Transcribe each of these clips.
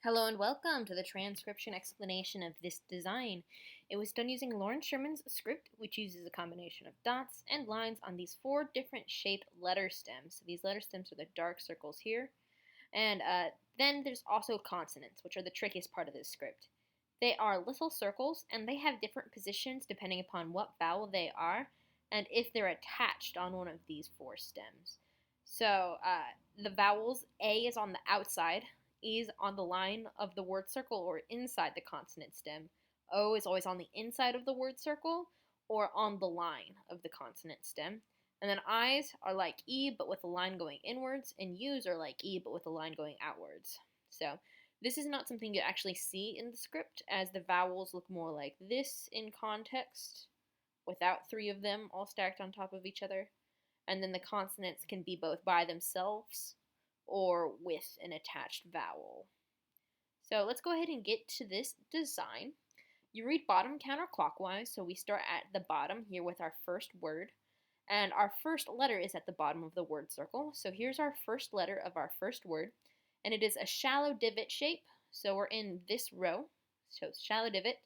Hello and welcome to the transcription explanation of this design. It was done using Loren Sherman's script, which uses a combination of dots and lines on these four different shaped letter stems. So these letter stems are the dark circles here. And then there's also consonants, which are the trickiest part of this script. They are little circles, and they have different positions depending upon what vowel they are, and if they're attached on one of these four stems. So the vowels, A is on the outside, E is on the line of the word circle or inside the consonant stem, O is always on the inside of the word circle or on the line of the consonant stem. And then I's are like E but with a line going inwards, and U's are like E but with a line going outwards. So this is not something you actually see in the script, as the vowels look more like this in context, without three of them all stacked on top of each other. And then the consonants can be both by themselves or with an attached vowel. So let's go ahead and get to this design. You read bottom counterclockwise, so we start at the bottom here with our first word. And our first letter is at the bottom of the word circle. So here's our first letter of our first word. And it is a shallow divot shape. So we're in this row. So shallow divot.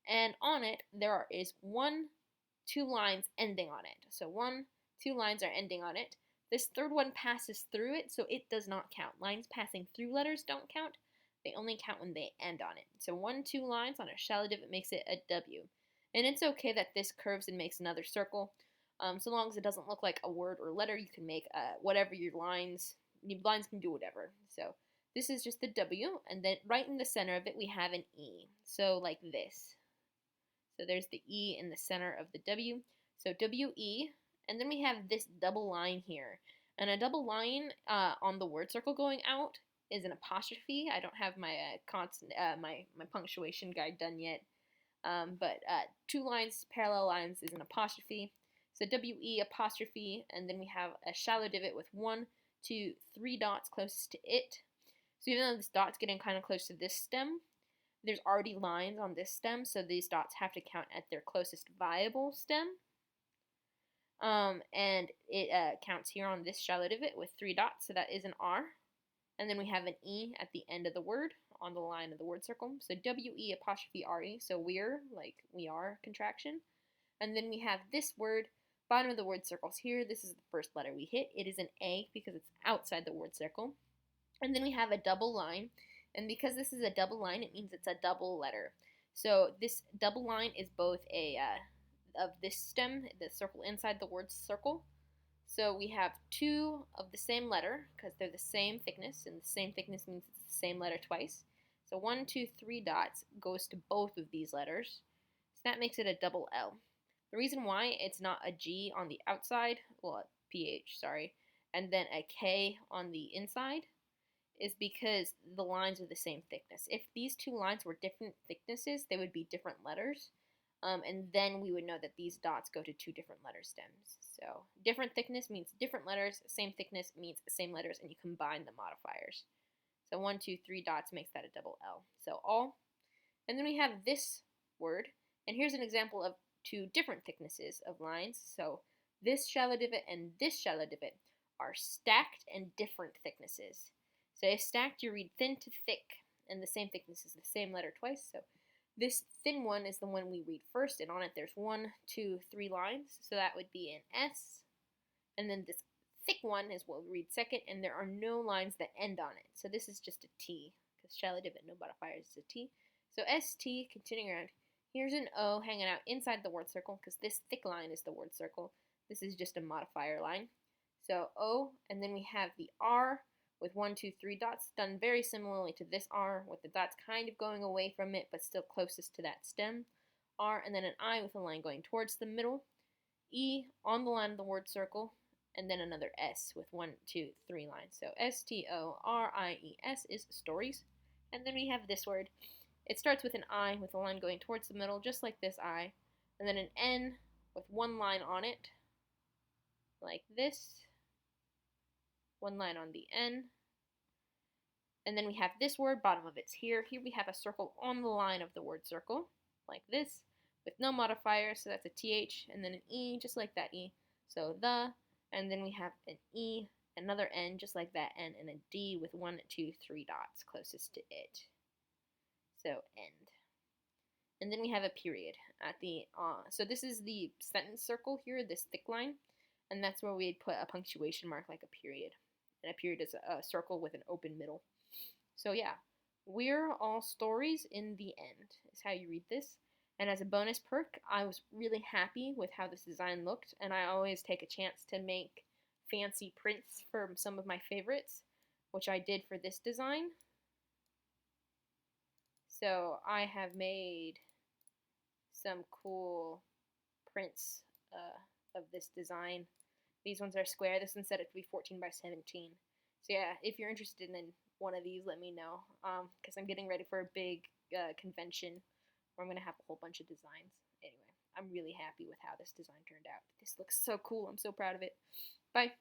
And on it, there is two lines ending on it. So two lines are ending on it. This third one passes through it, so it does not count. Lines passing through letters don't count. They only count when they end on it. So two lines on a shallow divot makes it a W. And it's okay that this curves and makes another circle. So long as it doesn't look like a word or letter, you can make whatever your lines can do whatever. So this is just the W, and then right in the center of it we have an E. So like this. So there's the E in the center of the W. So WE. And then we have this double line here. And a double line on the word circle going out is an apostrophe. I don't have my my punctuation guide done yet. But two lines, parallel lines, is an apostrophe. So WE apostrophe, and then we have a shallow divot with 1, 2, 3 dots closest to it. So even though this dot's getting kind of close to this stem, there's already lines on this stem, so these dots have to count at their closest viable stem. And it counts here on this shallow divot with 3 dots, so that is an R. And then we have an E at the end of the word on the line of the word circle. So WE apostrophe RE, so we're, like we are contraction. And then we have this word, bottom of the word circles here. This is the first letter we hit. It is an A because it's outside the word circle. And then we have a double line. And because this is a double line, it means it's a double letter. So this double line is both of this stem, the circle inside the word circle. So we have two of the same letter because they're the same thickness, and the same thickness means it's the same letter twice. So 1, 2, 3 dots goes to both of these letters. So that makes it a double L. The reason why it's not a G on the outside, well, PH, sorry, and then a K on the inside is because the lines are the same thickness. If these two lines were different thicknesses, they would be different letters. And then we would know that these dots go to two different letter stems. So different thickness means different letters, same thickness means same letters, and you combine the modifiers. So 1, 2, 3 dots makes that a double L. So all. And then we have this word, and here's an example of two different thicknesses of lines. So this shallow divot and this shallow divot are stacked and different thicknesses. So if stacked, you read thin to thick, and the same thickness is the same letter twice. So this thin one is the one we read first, and on it there's 1, 2, 3 lines, so that would be an S. And then this thick one is what we read second, and there are no lines that end on it. So this is just a T, because shallow divot, no modifiers, is a T. So ST, continuing around. Here's an O hanging out inside the word circle, because this thick line is the word circle. This is just a modifier line. So O, and then we have the R with 1, 2, 3 dots, done very similarly to this R, with the dots kind of going away from it, but still closest to that stem. R, and then an I with a line going towards the middle. E on the line of the word circle, and then another S with 1, 2, 3 lines. So STORIES is stories. And then we have this word. It starts with an I with a line going towards the middle, just like this I, and then an N with one line on it, like this. One line on the N. And then we have this word, bottom of it's here. Here we have a circle on the line of the word circle, like this, with no modifier, so that's a TH, and then an E, just like that E. So the, and then we have an E another N just like that N, and a D with 1, 2, 3 dots closest to it. So end. And then we have a period at the, so this is the sentence circle here, this thick line, and that's where we'd put a punctuation mark like a period. And a period is a circle with an open middle. So yeah, we're all stories in the end is how you read this. And as a bonus perk, I was really happy with how this design looked, and I always take a chance to make fancy prints for some of my favorites, which I did for this design. So I have made some cool prints of this design. These ones are square. This one set it to be 14 by 17. So yeah, if you're interested in one of these, let me know, because I'm getting ready for a big convention where I'm going to have a whole bunch of designs. Anyway, I'm really happy with how this design turned out. This looks so cool. I'm so proud of it. Bye.